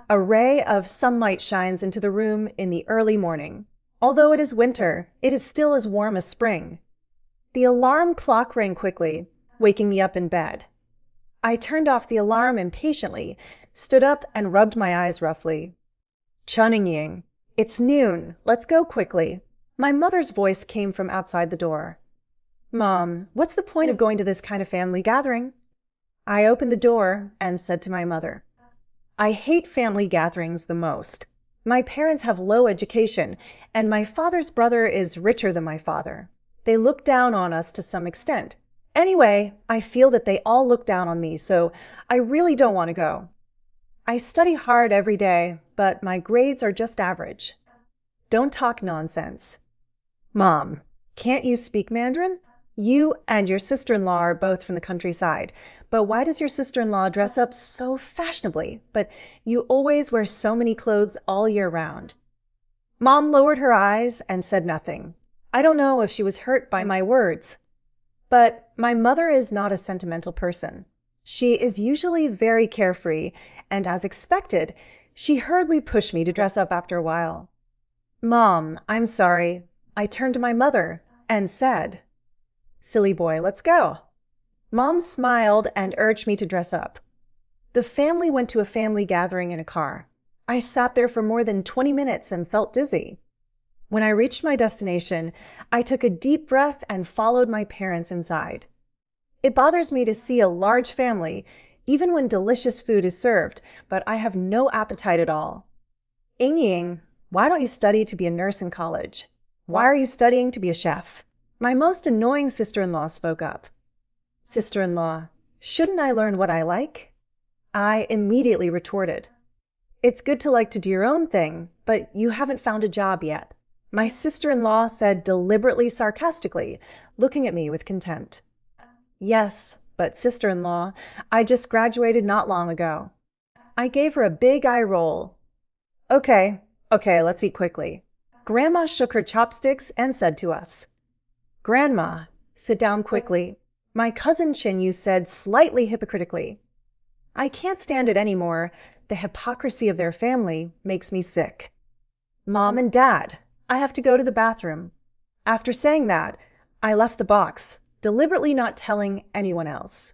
A ray of sunlight shines into the room in the early morning. Although it is winter, it is still as warm as spring. The alarm clock rang quickly, waking me up in bed. I turned off the alarm impatiently, stood up, and rubbed my eyes roughly. Chunying, it's noon. Let's go quickly. My mother's voice came from outside the door. Mom, what's the point of going to this kind of family gathering? I opened the door and said to my mother, I hate family gatherings the most. My parents have low education, and my father's brother is richer than my father. They look down on us to some extent. Anyway, I feel that they all look down on me, so I really don't want to go. I study hard every day, but my grades are just average. Don't talk nonsense. Mom, can't you speak Mandarin? You and your sister-in-law are both from the countryside, but why does your sister-in-law dress up so fashionably, but you always wear so many clothes all year round? Mom lowered her eyes and said nothing. I don't know if she was hurt by my words, but my mother is not a sentimental person. She is usually very carefree, and as expected, she hurriedly pushed me to dress up after a while. Mom, I'm sorry. I turned to my mother and said, Silly boy, let's go. Mom smiled and urged me to dress up. The family went to a family gathering in a car. I sat there for more than 20 minutes and felt dizzy. When I reached my destination, I took a deep breath and followed my parents inside. It bothers me to see a large family, even when delicious food is served, but I have no appetite at all. Ying, why don't you study to be a nurse in college? Why are you studying to be a chef? My most annoying sister-in-law spoke up. Sister-in-law, shouldn't I learn what I like? I immediately retorted. It's good to like to do your own thing, but you haven't found a job yet. My sister-in-law said deliberately sarcastically, looking at me with contempt. Yes, but sister-in-law, I just graduated not long ago. I gave her a big eye roll. Okay, let's eat quickly. Grandma shook her chopsticks and said to us, Grandma, sit down quickly. My cousin Chinyu said slightly hypocritically. I can't stand it anymore. The hypocrisy of their family makes me sick. Mom and Dad, I have to go to the bathroom. After saying that, I left the box, deliberately not telling anyone else.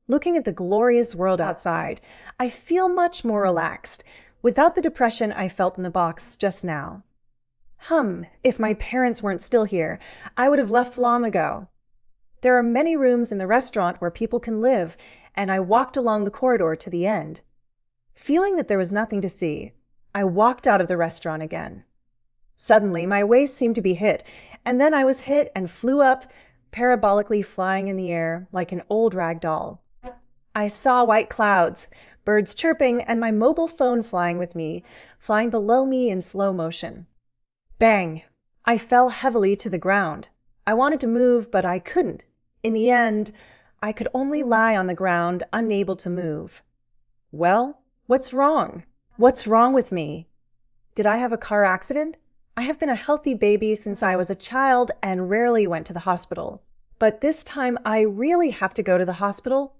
Looking at the glorious world outside, I feel much more relaxed, without the depression I felt in the box just now. If my parents weren't still here, I would have left long ago. There are many rooms in the restaurant where people can live, and I walked along the corridor to the end. Feeling that there was nothing to see, I walked out of the restaurant again. Suddenly, my waist seemed to be hit, and then I was hit and flew up, parabolically flying in the air like an old rag doll. I saw white clouds, birds chirping, and my mobile phone flying with me, flying below me in slow motion. Bang! I fell heavily to the ground. I wanted to move, but I couldn't. In the end, I could only lie on the ground, unable to move. Well, what's wrong? What's wrong with me? Did I have a car accident? I have been a healthy baby since I was a child and rarely went to the hospital. But this time I really have to go to the hospital.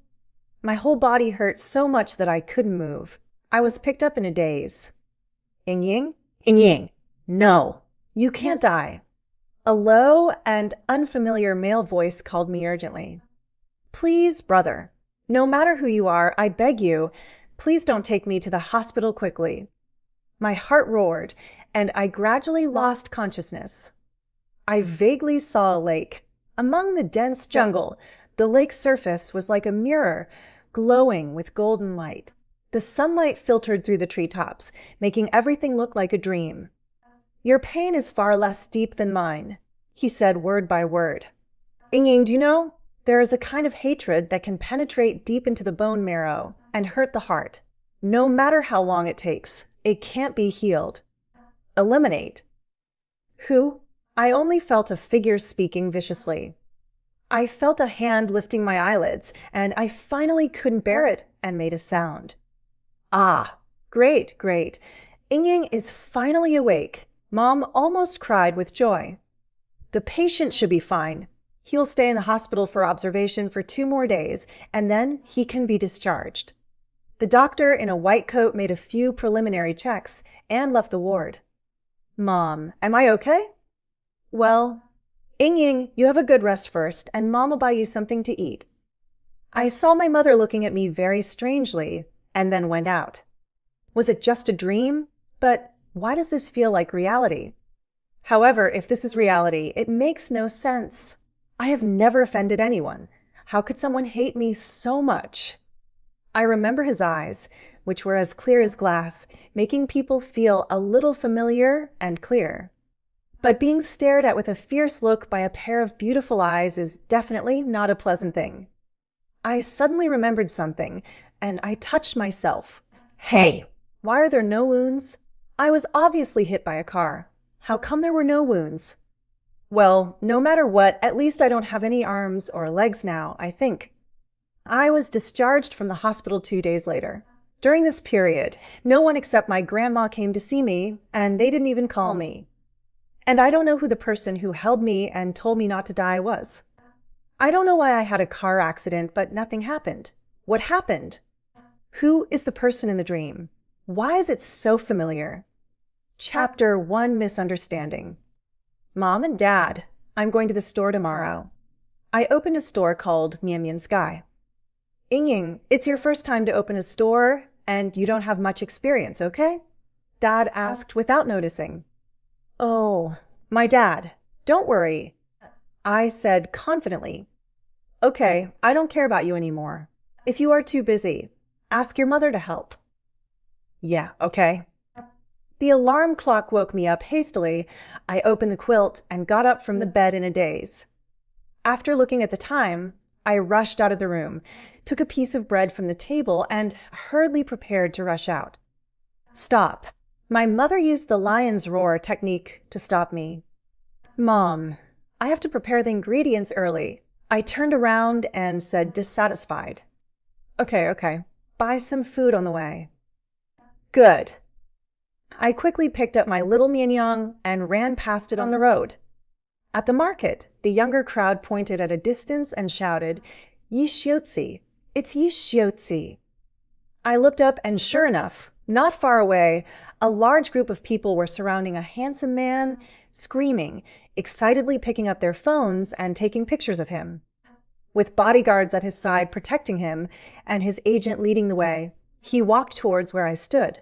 My whole body hurt so much that I couldn't move. I was picked up in a daze. Ying? No. You can't die. A low and unfamiliar male voice called me urgently. Please, brother, no matter who you are, I beg you, please don't take me to the hospital quickly. My heart roared, and I gradually lost consciousness. I vaguely saw a lake. Among the dense jungle, the lake's surface was like a mirror, glowing with golden light. The sunlight filtered through the treetops, making everything look like a dream. Your pain is far less deep than mine, he said word by word. Ying, do you know? There is a kind of hatred that can penetrate deep into the bone marrow and hurt the heart. No matter how long it takes, it can't be healed. Eliminate. Who? I only felt a figure speaking viciously. I felt a hand lifting my eyelids, and I finally couldn't bear it and made a sound. Ah, great. Ying is finally awake. Mom almost cried with joy. The patient should be fine. He'll stay in the hospital for observation for 2 more days, and then he can be discharged. The doctor in a white coat made a few preliminary checks and left the ward. Mom, am I okay? Well, Ying, you have a good rest first, and Mom will buy you something to eat. I saw my mother looking at me very strangely, and then went out. Was it just a dream? But why does this feel like reality? However, if this is reality, it makes no sense. I have never offended anyone. How could someone hate me so much? I remember his eyes, which were as clear as glass, making people feel a little familiar and clear. But being stared at with a fierce look by a pair of beautiful eyes is definitely not a pleasant thing. I suddenly remembered something, and I touched myself. Hey, why are there no wounds? I was obviously hit by a car. How come there were no wounds? Well, no matter what, at least I don't have any arms or legs now, I think. I was discharged from the hospital 2 days later. During this period, no one except my grandma came to see me, and they didn't even call me. And I don't know who the person who held me and told me not to die was. I don't know why I had a car accident, but nothing happened. What happened? Who is the person in the dream? Why is it so familiar? Chapter 1: Misunderstanding. Mom and Dad, I'm going to the store tomorrow. I opened a store called Mian Mian Sky. Ying, it's your first time to open a store, and you don't have much experience, okay? Dad asked without noticing. Oh, my dad. Don't worry. I said confidently. Okay, I don't care about you anymore. If you are too busy, ask your mother to help. Yeah, okay. The alarm clock woke me up hastily. I opened the quilt and got up from the bed in a daze. After looking at the time, I rushed out of the room, took a piece of bread from the table, and hurriedly prepared to rush out. Stop. My mother used the lion's roar technique to stop me. Mom, I have to prepare the ingredients early. I turned around and said dissatisfied. Okay. Buy some food on the way. Good. I quickly picked up my little Mianyang and ran past it on the road. At the market, the younger crowd pointed at a distance and shouted, Yi Xiuzi, it's Yi Xiuzi. I looked up and sure enough, not far away, a large group of people were surrounding a handsome man, screaming, excitedly picking up their phones and taking pictures of him. With bodyguards at his side protecting him and his agent leading the way, he walked towards where I stood.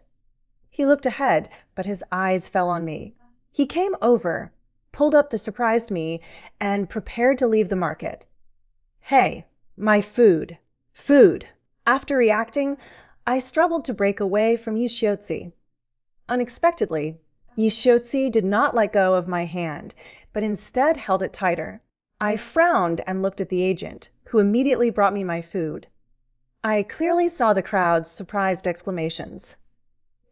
He looked ahead, but his eyes fell on me. He came over, pulled up the surprised me, and prepared to leave the market. Hey, my food. Food. After reacting, I struggled to break away from Yi Xiuzi. Unexpectedly, Yi Xiuzi did not let go of my hand, but instead held it tighter. I frowned and looked at the agent, who immediately brought me my food. I clearly saw the crowd's surprised exclamations.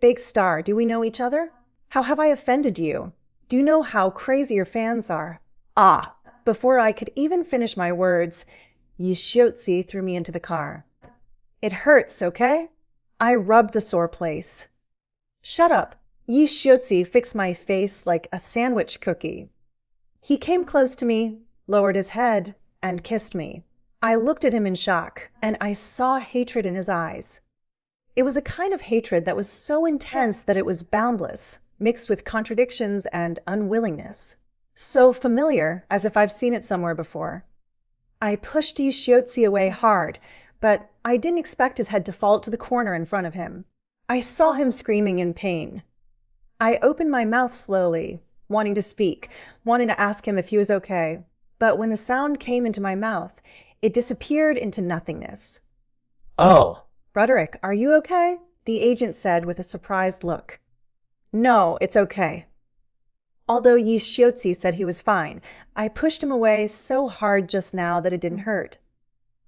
Big Star, do we know each other? How have I offended you? Do you know how crazy your fans are? Ah, before I could even finish my words, Yi Xiuzi threw me into the car. It hurts, okay? I rubbed the sore place. Shut up. Yi Xiuzi fixed my face like a sandwich cookie. He came close to me, lowered his head, and kissed me. I looked at him in shock, and I saw hatred in his eyes. It was a kind of hatred that was so intense that it was boundless, mixed with contradictions and unwillingness. So familiar, as if I've seen it somewhere before. I pushed Yi Xiuzi away hard, but I didn't expect his head to fall to the corner in front of him. I saw him screaming in pain. I opened my mouth slowly, wanting to speak, wanting to ask him if he was okay, but when the sound came into my mouth, it disappeared into nothingness. Oh. Roderick, are you okay? The agent said with a surprised look. No, it's okay. Although Yi Xiuzi said he was fine, I pushed him away so hard just now that it didn't hurt.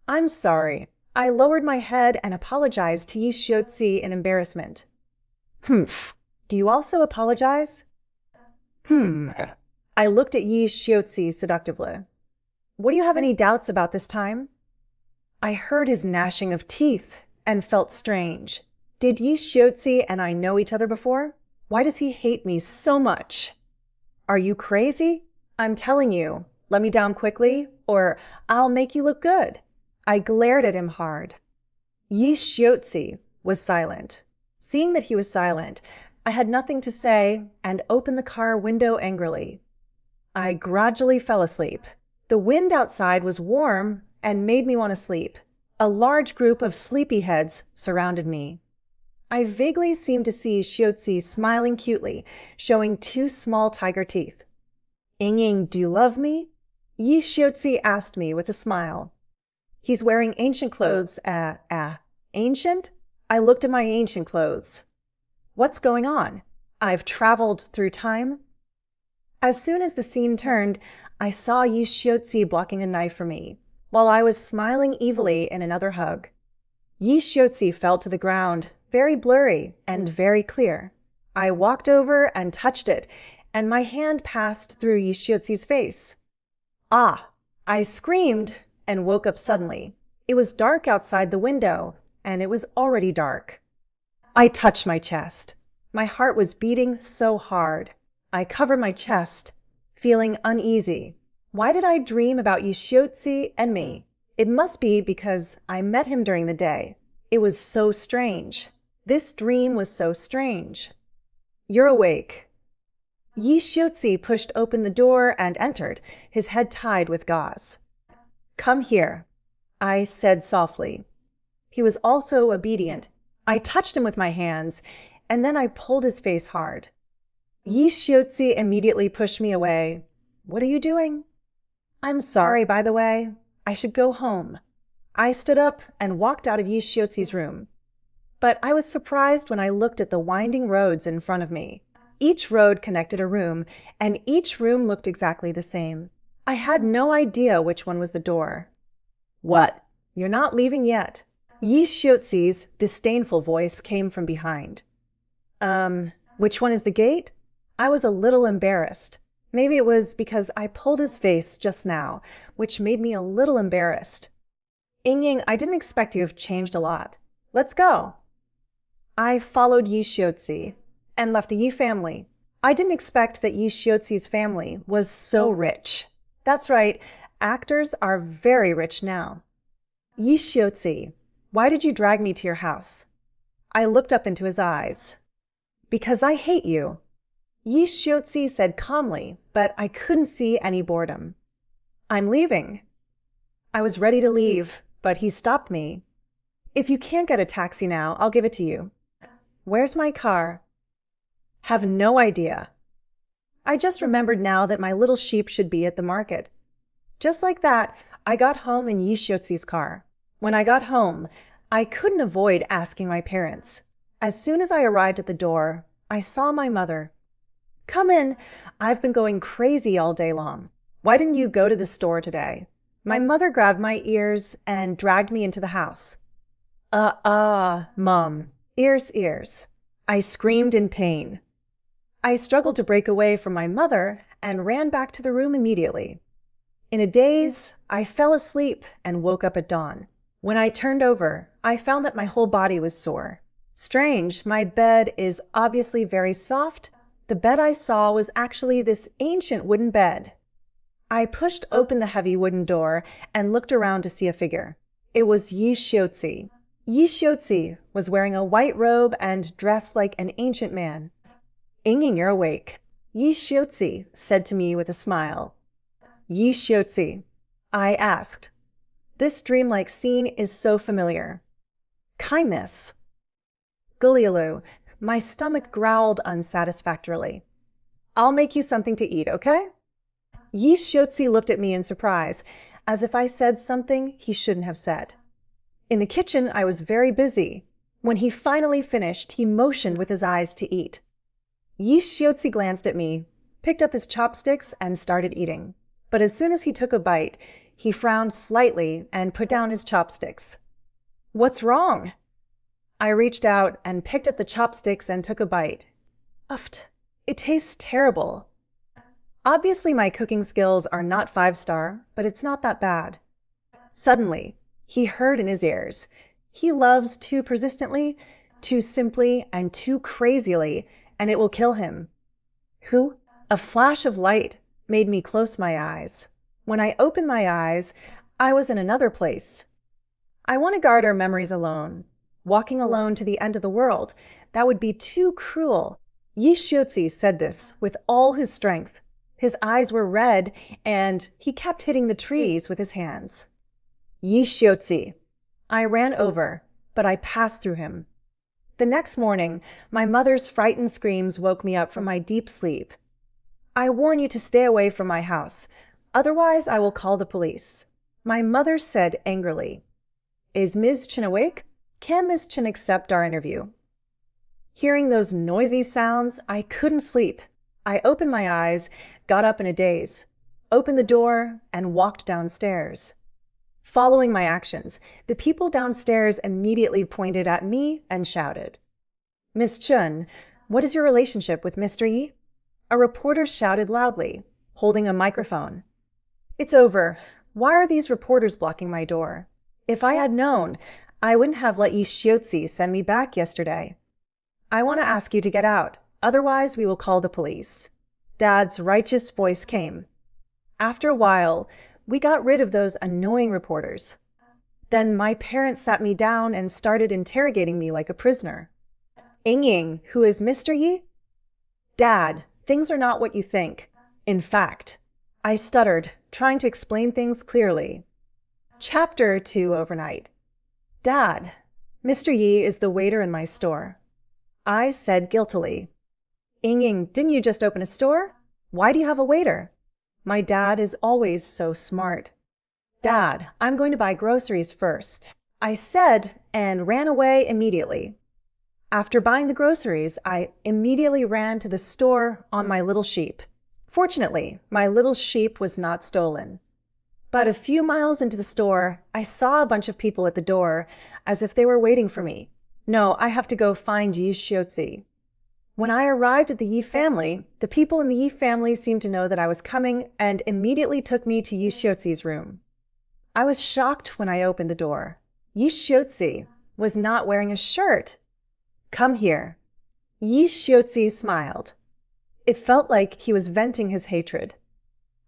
I'm sorry. I lowered my head and apologized to Yi Xiuzi in embarrassment. Humph. Do you also apologize? I looked at Yi Xiuzi seductively. What do you have any doubts about this time? I heard his gnashing of teeth and felt strange. Did Yi Xiuzi and I know each other before? Why does he hate me so much? Are you crazy? I'm telling you, let me down quickly, or I'll make you look good. I glared at him hard. Yi Xiuzi, was silent. Seeing that he was silent, I had nothing to say and opened the car window angrily. I gradually fell asleep. The wind outside was warm and made me want to sleep. A large group of sleepyheads surrounded me. I vaguely seemed to see Xiaozi smiling cutely, showing two small tiger teeth. "Ying, do you love me?" Yi Xiaozi asked me with a smile. "He's wearing ancient clothes. Ancient?" I looked at my ancient clothes. What's going on? I've traveled through time? As soon as the scene turned, I saw Yi Xiaozi blocking a knife for me, while I was smiling evilly in another hug. Yi Xiaozi fell to the ground, very blurry and very clear. I walked over and touched it, and my hand passed through Yi Xiaozi's face. Ah! I screamed and woke up suddenly. It was dark outside the window, and it was already dark. I touched my chest. My heart was beating so hard. I covered my chest, feeling uneasy. Why did I dream about Yi Xiaozi and me? It must be because I met him during the day. It was so strange. This dream was so strange. "You're awake." Yi Xiaozi pushed open the door and entered, his head tied with gauze. "Come here," I said softly. He was also obedient. I touched him with my hands, and then I pulled his face hard. Yi Xiaozi immediately pushed me away. "What are you doing?" "I'm sorry, by the way. I should go home." I stood up and walked out of Yi Xiaozi's room. But I was surprised when I looked at the winding roads in front of me. Each road connected a room, and each room looked exactly the same. I had no idea which one was the door. "What? You're not leaving yet." Yi Xiaozi's disdainful voice came from behind. Which one is the gate?" I was a little embarrassed. Maybe it was because I pulled his face just now, which made me a little embarrassed. "Ying, I didn't expect you to have changed a lot. Let's go." I followed Yi Xiaozi and left the Yi family. I didn't expect that Yi Xiaozi's family was so rich. That's right, actors are very rich now. "Yi Xiaozi, why did you drag me to your house?" I looked up into his eyes. "Because I hate you." Yi Xiaozi said calmly, but I couldn't see any boredom. "I'm leaving." I was ready to leave, but he stopped me. "If you can't get a taxi now, I'll give it to you." "Where's my car?" "Have no idea." I just remembered now that my little sheep should be at the market. Just like that, I got home in Yi Xiaozi's car. When I got home, I couldn't avoid asking my parents. As soon as I arrived at the door, I saw my mother. "Come in. I've been going crazy all day long. Why didn't you go to the store today?" My mother grabbed my ears and dragged me into the house. Mom. Ears. I screamed in pain. I struggled to break away from my mother and ran back to the room immediately. In a daze, I fell asleep and woke up at dawn. When I turned over, I found that my whole body was sore. Strange, my bed is obviously very soft. The bed I saw was actually this ancient wooden bed. I pushed open the heavy wooden door and looked around to see a figure. It was Yi Xiaozi. Yi Xiaozi was wearing a white robe and dressed like an ancient man. "Ying, you're awake," Yi Xiaozi said to me with a smile. "Yi Xiaozi," I asked. This dreamlike scene is so familiar. "Kindness." "Gulialu," my stomach growled unsatisfactorily. "I'll make you something to eat, okay?" Yi Xiaozi looked at me in surprise, as if I said something he shouldn't have said. In the kitchen, I was very busy. When he finally finished, he motioned with his eyes to eat. Yi Xiaozi glanced at me, picked up his chopsticks, and started eating. But as soon as he took a bite, he frowned slightly and put down his chopsticks. "What's wrong?" I reached out and picked up the chopsticks and took a bite. Uffed. It tastes terrible. Obviously, my cooking skills are not 5-star, but it's not that bad. Suddenly, he heard in his ears. He loves too persistently, too simply, and too crazily, and it will kill him. Who? A flash of light made me close my eyes. When I opened my eyes, I was in another place. I want to guard our memories alone. Walking alone to the end of the world, that would be too cruel. Yi Xiuzi said this with all his strength. His eyes were red, and he kept hitting the trees with his hands. Yi Xiuzi. I ran over, but I passed through him. The next morning, my mother's frightened screams woke me up from my deep sleep. I warn you to stay away from my house. Otherwise, I will call the police. My mother said angrily. Is Ms. Chen awake? Can Ms. Chen accept our interview? Hearing those noisy sounds, I couldn't sleep. I opened my eyes, got up in a daze, opened the door, and walked downstairs. Following my actions, the people downstairs immediately pointed at me and shouted. Miss Chen, what is your relationship with Mr. Yi? A reporter shouted loudly, holding a microphone. It's over. Why are these reporters blocking my door? If I had known, I wouldn't have let Yi Xiuzi send me back yesterday. I want to ask you to get out. Otherwise, we will call the police. Dad's righteous voice came. After a while, we got rid of those annoying reporters. Then my parents sat me down and started interrogating me like a prisoner. Ying, who is Mr. Yi? Dad, things are not what you think. In fact, I stuttered, trying to explain things clearly. Chapter 2 overnight. Dad, Mr. Yi is the waiter in my store. I said guiltily. Ying, didn't you just open a store? Why do you have a waiter? My dad is always so smart. Dad, I'm going to buy groceries first. I said and ran away immediately. After buying the groceries, I immediately ran to the store on my little sheep. Fortunately, my little sheep was not stolen. But a few miles into the store, I saw a bunch of people at the door as if they were waiting for me. No, I have to go find Yi Xiuzi. When I arrived at the Yi family, the people in the Yi family seemed to know that I was coming and immediately took me to Yi Xiuzi's room. I was shocked when I opened the door. Yi Xiuzi was not wearing a shirt. Come here. Yi Xiuzi smiled. It felt like he was venting his hatred.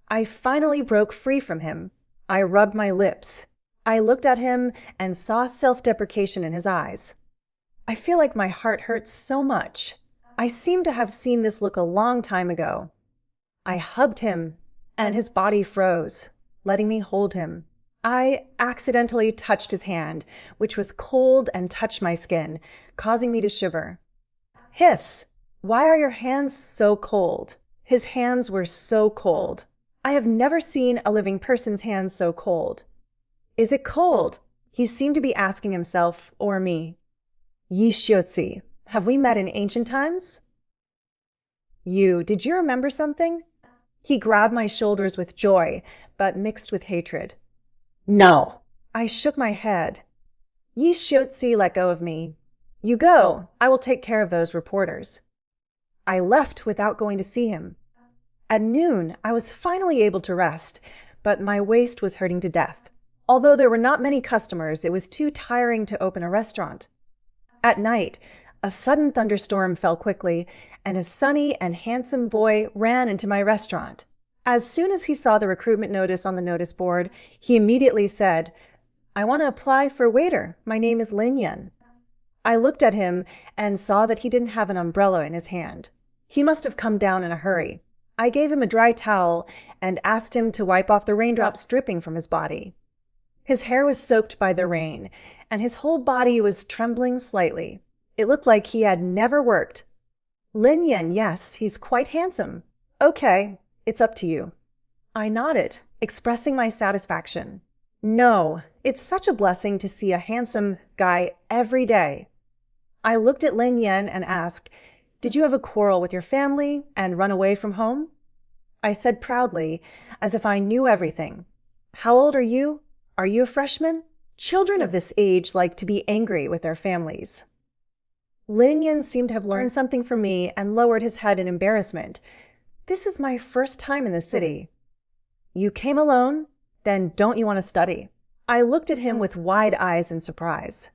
I finally broke free from him. I rubbed my lips. I looked at him and saw self-deprecation in his eyes. I feel like my heart hurts so much. I seem to have seen this look a long time ago. I hugged him, and his body froze, letting me hold him. I accidentally touched his hand, which was cold and touched my skin, causing me to shiver. Hiss! Why are your hands so cold? His hands were so cold. I have never seen a living person's hands so cold. Is it cold? He seemed to be asking himself or me. Yi Xiuzi, have we met in ancient times? Did you remember something? He grabbed my shoulders with joy, but mixed with hatred. No. I shook my head. Yi Xiuzi let go of me. You go. I will take care of those reporters. I left without going to see him. At noon, I was finally able to rest, but my waist was hurting to death. Although there were not many customers, it was too tiring to open a restaurant. At night, a sudden thunderstorm fell quickly, and a sunny and handsome boy ran into my restaurant. As soon as he saw the recruitment notice on the notice board, he immediately said, I want to apply for waiter. My name is Lin Yan. I looked at him and saw that he didn't have an umbrella in his hand. He must have come down in a hurry. I gave him a dry towel and asked him to wipe off the raindrops dripping from his body. His hair was soaked by the rain, and his whole body was trembling slightly. It looked like he had never worked. Lin Yan, yes, he's quite handsome. Okay, it's up to you. I nodded, expressing my satisfaction. No, it's such a blessing to see a handsome guy every day. I looked at Lin Yan and asked, Did you have a quarrel with your family and run away from home? I said proudly, as if I knew everything. How old are you? Are you a freshman? Children of this age like to be angry with their families. Lin Yan seemed to have learned something from me and lowered his head in embarrassment. This is my first time in the city. You came alone? Then don't you want to study? I looked at him with wide eyes in surprise.